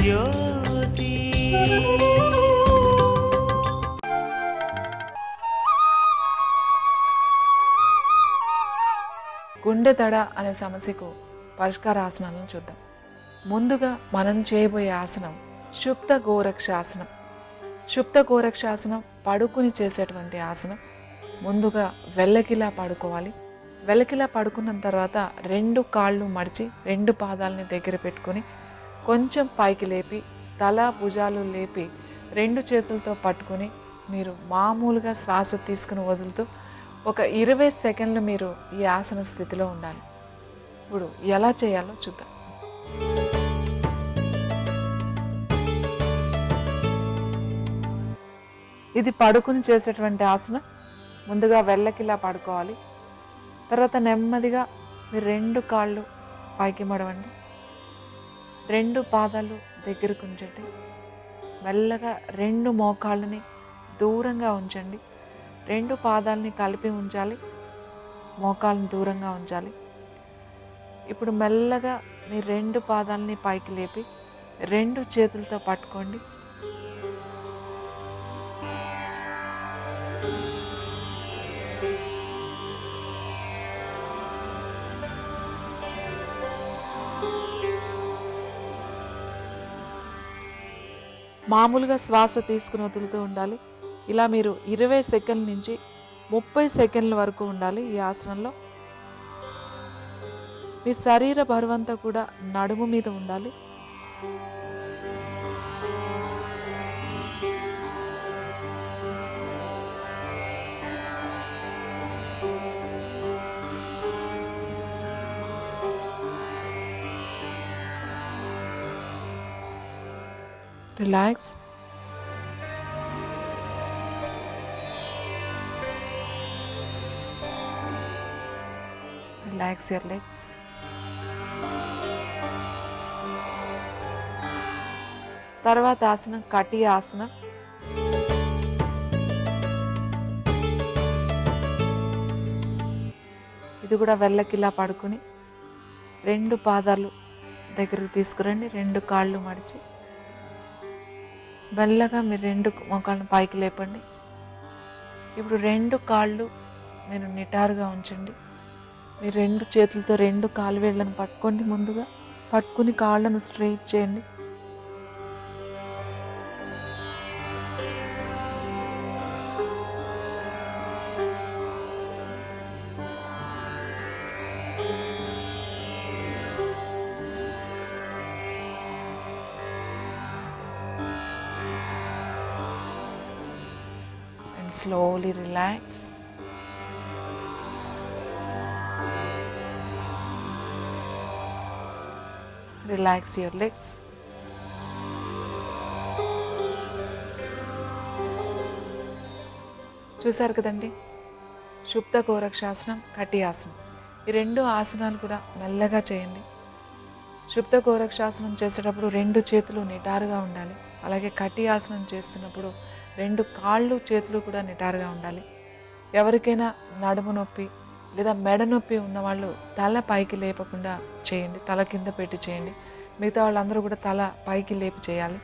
జ్యోతి. గుండె దడ అనే సమస్యకు పరిష్కార ఆసనాలను చూద్దాం. ముందుగా మనం చేయబోయే ఆసనం శుప్త గోరక్షాసనం. శుప్త గోరక్షాసనం పడుకుని చేసేటువంటి ఆసనం. ముందుగా వెల్లకిలా పడుకోవాలి. వెల్లకిలా పడుకున్న తర్వాత 2 కాళ్ళు మడిచి 2 పాదాలని దగ్గర పెట్టుకొని కొంచెం పైకి లేపి తల భుజాలు లేపి 2 చేతులతో పట్టుకొని మీరు మామూలుగా శ్వాస తీసుకుని వదులుతూ ఒక 20 సెకండ్లు మీరు ఈ ఆసన స్థితిలో ఉండాలి. ఇప్పుడు ఎలా చేయాలో చూద్దాం. ఇది పడుకుని చేసేటువంటి ఆసనం. ముందుగా వెల్లకిలా పడుకోవాలి. తర్వాత నెమ్మదిగా మీరు 2 కాళ్ళు పైకి మడవండి. 2 పాదాలు దగ్గరకు ఉంచండి. మెల్లగా 2 మోకాళ్ళని దూరంగా ఉంచండి. 2 పాదాలని కలిపి ఉంచాలి. మోకాళ్ళని దూరంగా ఉంచాలి. ఇప్పుడు మెల్లగా మీ 2 పాదాలని పైకి లేపి 2 చేతులతో పట్టుకోండి. మామూలుగా శ్వాస తీసుకుని వదులుతూ ఉండాలి. ఇలా మీరు 20 సెకండ్ల నుంచి 30 సెకండ్ల వరకు ఉండాలి ఈ ఆసనంలో. మీ శరీర బరువంతా కూడా నడుము మీద ఉండాలి. Relax. Relax your legs. తర్వాత ఆసనం కటి ఆసనం. ఇది కూడా వెల్లకిలా పడుకుని 2 పాదాలు దగ్గరకు తీసుకురండి. 2 కాళ్ళు మడిచి మెల్లగా మీరు 2 మోకాళ్ళను పైకి లేపండి. ఇప్పుడు 2 కాళ్ళు మీరు నిటారుగా ఉంచండి. మీరు 2 చేతులతో 2 కాలు వేళ్ళను పట్టుకోండి. ముందుగా పట్టుకుని కాళ్ళను స్ట్రెయిట్ చేయండి. Slowly relax. Relax your legs. చూసారు కదండి, శుప్త గోరక్షాసనం, కటి ఆసనం. ఈ 2 ఆసనాలు కూడా మెల్లగా చేయండి. శుప్త గోరక్షాసనం చేసేటప్పుడు 2 చేతులు నిటారుగా ఉండాలి. అలాగే కటి ఆసనం చేస్తున్నప్పుడు 2 కాళ్ళు చేతులు కూడా నిటారుగా ఉండాలి. ఎవరికైనా నడుము నొప్పి లేదా మెడ నొప్పి ఉన్నవాళ్ళు తల పైకి లేపకుండా చేయండి. తల కింద పెట్టి చేయండి. మిగతా వాళ్ళందరూ కూడా తల పైకి లేపి చేయాలి.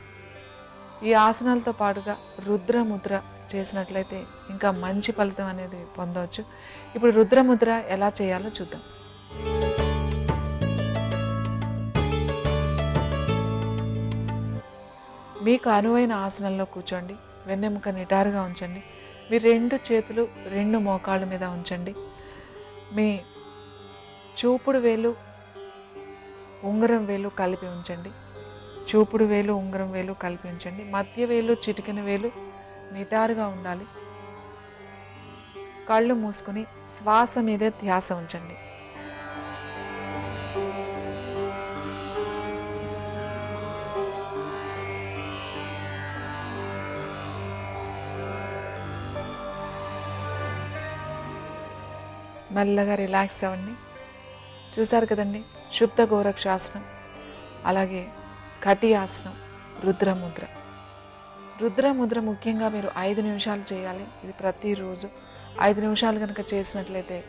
ఈ ఆసనాలతో పాటుగా రుద్రముద్ర చేసినట్లయితే ఇంకా మంచి ఫలితం అనేది పొందవచ్చు. ఇప్పుడు రుద్రముద్ర ఎలా చేయాలో చూద్దాం. మీకు అనువైన ఆసనంలో కూర్చోండి. వెన్నెముక నిటారుగా ఉంచండి. మీ 2 చేతులు 2 మోకాళ్ళ మీద ఉంచండి. మీ చూపుడు వేలు ఉంగరం వేలు కలిపి ఉంచండి. చూపుడు వేలు ఉంగరం వేలు కలిపి ఉంచండి. మధ్య వేలు చిటికెన వేలు నిటారుగా ఉండాలి. కళ్ళు మూసుకుని శ్వాస మీదే ధ్యాస ఉంచండి. మెల్లగా రిలాక్స్ అవ్వండి. చూసారు కదండి, శుప్త గోరక్షాసనం, అలాగే కటి ఆసనం, రుద్రముద్ర. రుద్రముద్ర ముఖ్యంగా మీరు 5 నిమిషాలు చేయాలి. ఇది ప్రతిరోజు 5 నిమిషాలు కనుక చేసినట్లయితే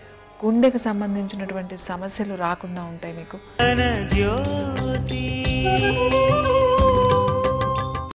గుండెకు సంబంధించినటువంటి సమస్యలు రాకుండా ఉంటాయి మీకు.